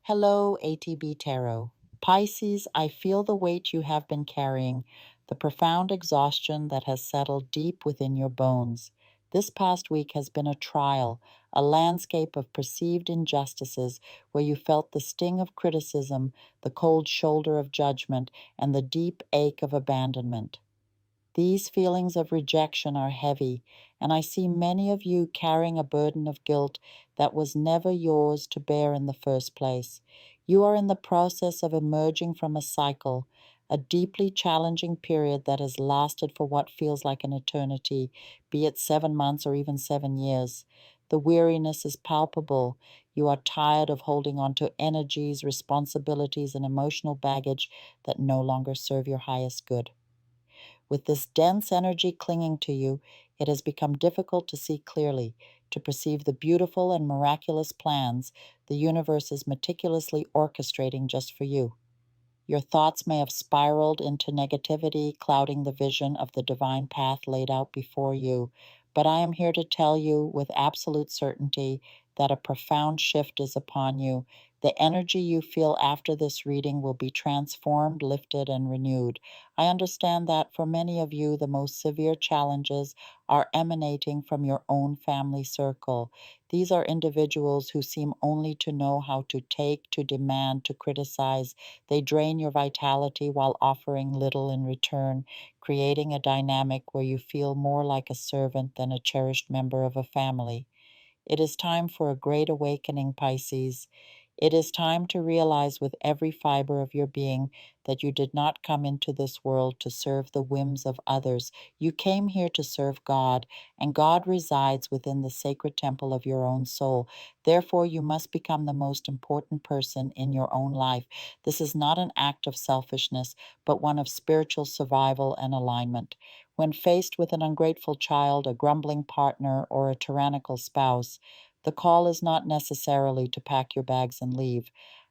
Hello, ATB Tarot. Pisces, I feel the weight you have been carrying, the profound exhaustion that has settled deep within your bones. This past week has been a trial, a landscape of perceived injustices where you felt the sting of criticism, the cold shoulder of judgment, and the deep ache of abandonment. These feelings of rejection are heavy, and I see many of you carrying a burden of guilt that was never yours to bear in the first place. You are in the process of emerging from a cycle, a deeply challenging period that has lasted for what feels like an eternity, be it 7 months or even 7 years. The weariness is palpable. You are tired of holding on to energies, responsibilities, and emotional baggage that no longer serve your highest good. With this dense energy clinging to you, it has become difficult to see clearly, to perceive the beautiful and miraculous plans the universe is meticulously orchestrating just for you. Your thoughts may have spiraled into negativity, clouding the vision of the divine path laid out before you, but I am here to tell you with absolute certainty that a profound shift is upon you. The energy you feel after this reading will be transformed, lifted, and renewed. I understand that for many of you, the most severe challenges are emanating from your own family circle. These are individuals who seem only to know how to take, to demand, to criticize. They drain your vitality while offering little in return, creating a dynamic where you feel more like a servant than a cherished member of a family. It is time for a great awakening, Pisces. It is time to realize with every fiber of your being that you did not come into this world to serve the whims of others. You came here to serve God, and God resides within the sacred temple of your own soul. Therefore, you must become the most important person in your own life. This is not an act of selfishness, but one of spiritual survival and alignment. When faced with an ungrateful child, a grumbling partner, or a tyrannical spouse, the call is not necessarily to pack your bags and leave.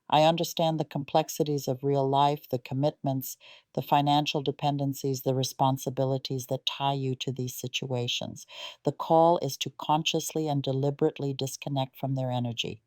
I understand the complexities of real life, the commitments, the financial dependencies, the responsibilities that tie you to these situations. The call is to consciously and deliberately disconnect from their energy.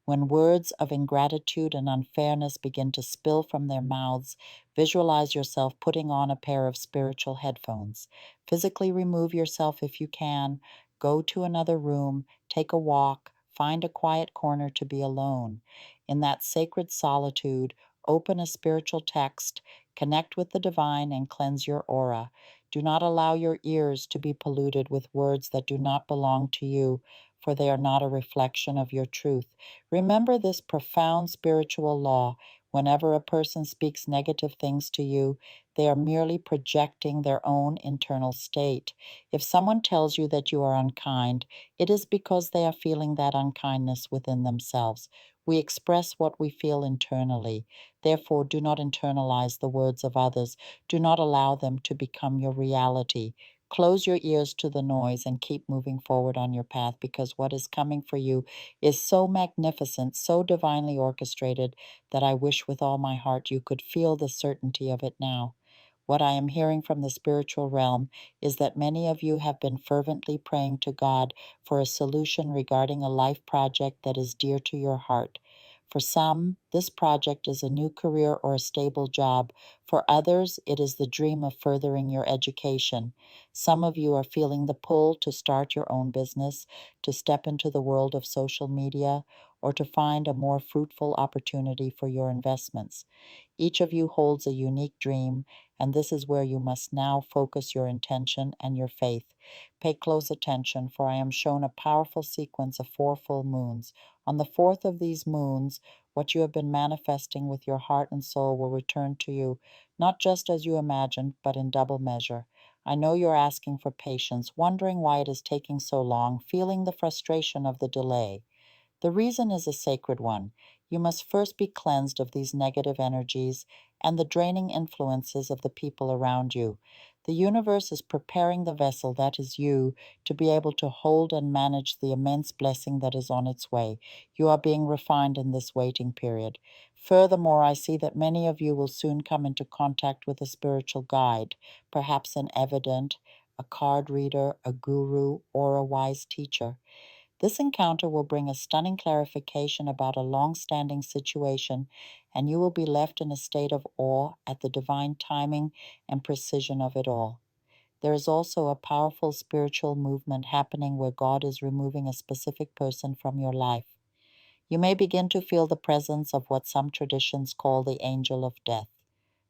When words of ingratitude and unfairness begin to spill from their mouths, visualize yourself putting on a pair of spiritual headphones. Physically remove yourself if you can. Go to another room, take a walk, find a quiet corner to be alone. In that sacred solitude, open a spiritual text, connect with the divine, and cleanse your aura. Do not allow your ears to be polluted with words that do not belong to you, for they are not a reflection of your truth. Remember this profound spiritual law. Whenever a person speaks negative things to you, they are merely projecting their own internal state. If someone tells you that you are unkind, it is because they are feeling that unkindness within themselves. We express what we feel internally. Therefore, do not internalize the words of others. Do not allow them to become your reality. Close your ears to the noise and keep moving forward on your path, because what is coming for you is so magnificent, so divinely orchestrated, that I wish with all my heart you could feel the certainty of it now. What I am hearing from the spiritual realm is that many of you have been fervently praying to God for a solution regarding a life project that is dear to your heart. For some, this project is a new career or a stable job. For others, it is the dream of furthering your education. Some of you are feeling the pull to start your own business, to step into the world of social media, or to find a more fruitful opportunity for your investments. Each of you holds a unique dream, and this is where you must now focus your intention and your faith. Pay close attention, for I am shown a powerful sequence of 4 full moons. On the fourth of these moons, what you have been manifesting with your heart and soul will return to you, not just as you imagined, but in double measure. I know you're asking for patience, wondering why it is taking so long, feeling the frustration of the delay. The reason is a sacred one. You must first be cleansed of these negative energies and the draining influences of the people around you. The universe is preparing the vessel that is you to be able to hold and manage the immense blessing that is on its way. You are being refined in this waiting period. Furthermore, I see that many of you will soon come into contact with a spiritual guide, perhaps an evident, a card reader, a guru, or a wise teacher. This encounter will bring a stunning clarification about a long-standing situation, and you will be left in a state of awe at the divine timing and precision of it all. There is also a powerful spiritual movement happening where God is removing a specific person from your life. You may begin to feel the presence of what some traditions call the angel of death.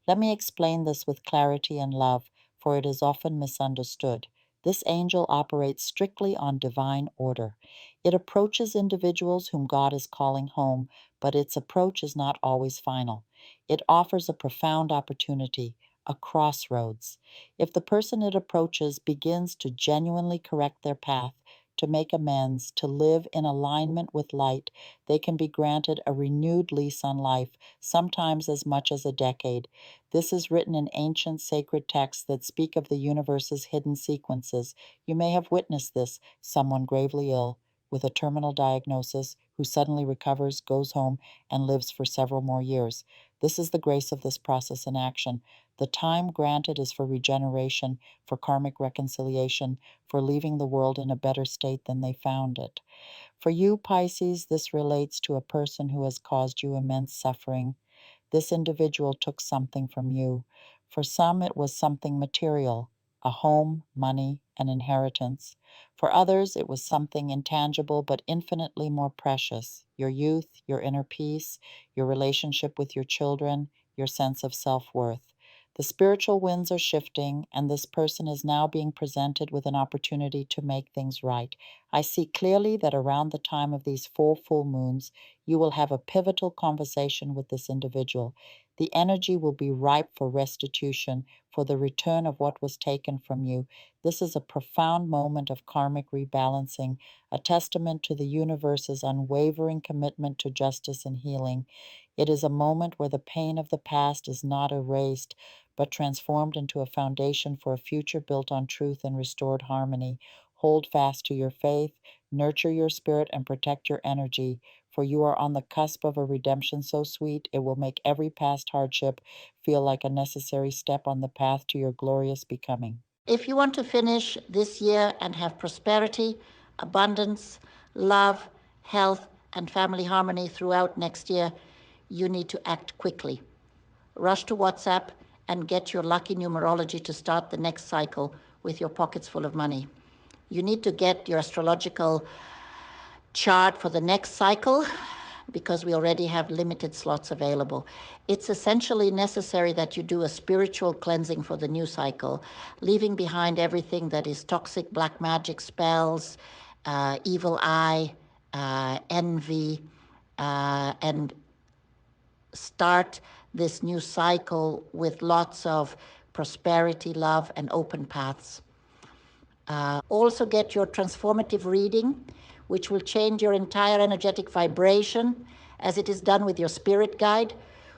Let me explain this with clarity and love, for it is often misunderstood. This angel operates strictly on divine order. It approaches individuals whom God is calling home, but its approach is not always final. It offers a profound opportunity, a crossroads. If the person it approaches begins to genuinely correct their path, to make amends, to live in alignment with light, they can be granted a renewed lease on life, sometimes as much as a decade. This is written in ancient sacred texts that speak of the universe's hidden sequences. You may have witnessed this: someone gravely ill, with a terminal diagnosis, who suddenly recovers, goes home, and lives for several more years. This is the grace of this process in action. The time granted is for regeneration, for karmic reconciliation, for leaving the world in a better state than they found it. For you, Pisces, this relates to a person who has caused you immense suffering. This individual took something from you. For some, it was something material, a home, money, an inheritance. For others, it was something intangible but infinitely more precious: your youth, your inner peace, your relationship with your children, your sense of self-worth. The spiritual winds are shifting, and this person is now being presented with an opportunity to make things right. I see clearly that around the time of these 4 full moons, you will have a pivotal conversation with this individual. The energy will be ripe for restitution, for the return of what was taken from you. This is a profound moment of karmic rebalancing, a testament to the universe's unwavering commitment to justice and healing. It is a moment where the pain of the past is not erased, but transformed into a foundation for a future built on truth and restored harmony. Hold fast to your faith, nurture your spirit, and protect your energy, for you are on the cusp of a redemption so sweet it will make every past hardship feel like a necessary step on the path to your glorious becoming. If you want to finish this year and have prosperity, abundance, love, health, and family harmony throughout next year, you need to act quickly. Rush to WhatsApp and get your lucky numerology to start the next cycle with your pockets full of money. You need to get your astrological chart for the next cycle because we already have limited slots available. It's essentially necessary that you do a spiritual cleansing for the new cycle, leaving behind everything that is toxic, black magic spells, evil eye, envy, and start this new cycle with lots of prosperity, love, and open paths. Also get your transformative reading, which will change your entire energetic vibration, as it is done with your spirit guide,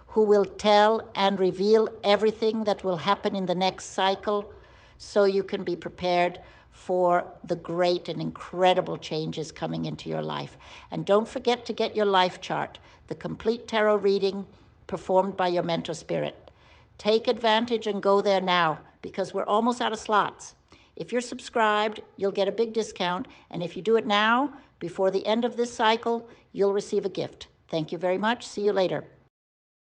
who will tell and reveal everything that will happen in the next cycle, so you can be prepared for the great and incredible changes coming into your life. And don't forget to get your life chart, the complete tarot reading performed by your mentor spirit. Take advantage and go there now, because we're almost out of slots. If you're subscribed, you'll get a big discount, and if you do it now, before the end of this cycle, you'll receive a gift. Thank you very much. See you later.